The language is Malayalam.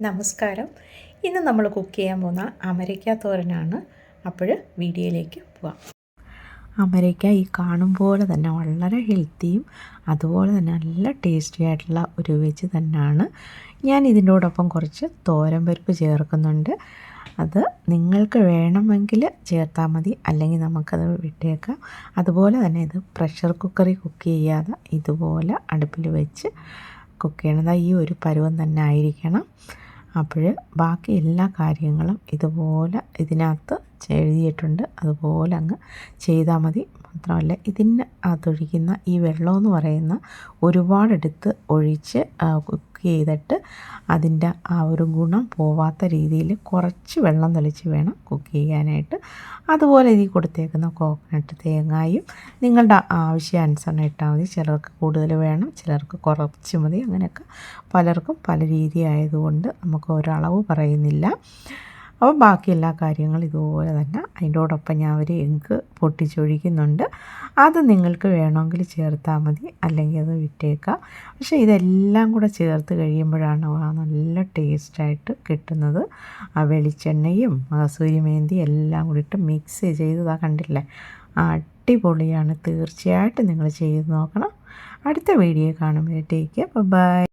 നമസ്കാരം. ഇന്ന് നമ്മൾ കുക്ക് ചെയ്യാൻ പോകുന്ന അമരയ്ക്ക തോരനാണ്. അപ്പോൾ വീഡിയോയിലേക്ക് പോവാം. അമരയ്ക്ക ഈ കാണും പോലെ തന്നെ വളരെ ഹെൽത്തിയും അതുപോലെ തന്നെ നല്ല ടേസ്റ്റി ആയിട്ടുള്ള ഒരു വെജ് തന്നെയാണ്. ഞാൻ ഇതിൻ്റോടൊപ്പം കുറച്ച് തോരൻ പരിപ്പ് ചേർക്കുന്നുണ്ട്. അത് നിങ്ങൾക്ക് വേണമെങ്കിൽ ചേർത്താൽ മതി, അല്ലെങ്കിൽ നമുക്കത് വിട്ടേക്കാം. അതുപോലെ തന്നെ ഇത് പ്രഷർ കുക്കറിൽ കുക്ക് ചെയ്യാതെ ഇതുപോലെ അടുപ്പിൽ വെച്ച് കുക്ക് ചെയ്യണത് ഈ ഒരു പരുവം തന്നെ ആയിരിക്കണം. അപ്പോൾ ബാക്കി എല്ലാ കാര്യങ്ങളും ഇതുപോലെ ഇതിനകത്ത് എഴുതിയിട്ടുണ്ട്, അതുപോലെ അങ്ങ് ചെയ്താൽ മതി. മാത്രമല്ല ഇതിന് അകത്തൊഴിക്കുന്ന ഈ വെള്ളമെന്ന് പറയുന്ന ഒരുപാടെടുത്ത് ഒഴിച്ച് കുക്ക് ചെയ്തിട്ട് അതിൻ്റെ ആ ഒരു ഗുണം പോവാത്ത രീതിയിൽ കുറച്ച് വെള്ളം തെളിച്ച് വേണം കുക്ക് ചെയ്യാനായിട്ട്. അതുപോലെ ഇതിൽ കൊടുത്തേക്കുന്ന കോക്കനട്ട് തേങ്ങായും നിങ്ങളുടെ ആവശ്യാനുസരണം ഇട്ടാൽ മതി. ചിലർക്ക് കൂടുതൽ വേണം, ചിലർക്ക് കുറച്ച് മതി. അങ്ങനെയൊക്കെ പലർക്കും പല രീതി ആയതുകൊണ്ട് നമുക്ക് ഒരളവ് പറയുന്നില്ല. അപ്പോൾ ബാക്കി എല്ലാ കാര്യങ്ങളും ഇതുപോലെ തന്നെ. അതിൻ്റോടൊപ്പം ഞാൻ ഒരു എഗ്ഗ് പൊട്ടിച്ചൊഴിക്കുന്നുണ്ട്. അത് നിങ്ങൾക്ക് വേണമെങ്കിൽ ചേർത്താൽ മതി, അല്ലെങ്കിൽ അത് വിട്ടേക്കാം. പക്ഷേ ഇതെല്ലാം കൂടെ ചേർത്ത് കഴിയുമ്പോഴാണ് നല്ല ടേസ്റ്റായിട്ട് കിട്ടുന്നത്. ആ വെളിച്ചെണ്ണയും കസൂരി മേന്തി എല്ലാം കൂടി ഇട്ട് മിക്സ് ചെയ്തതാ കണ്ടില്ലേ, അടിപൊളിയാണ്. തീർച്ചയായിട്ടും നിങ്ങൾ ചെയ്ത് നോക്കണം. അടുത്ത വീഡിയോ കാണുമ്പോഴത്തേക്ക് ബൈ.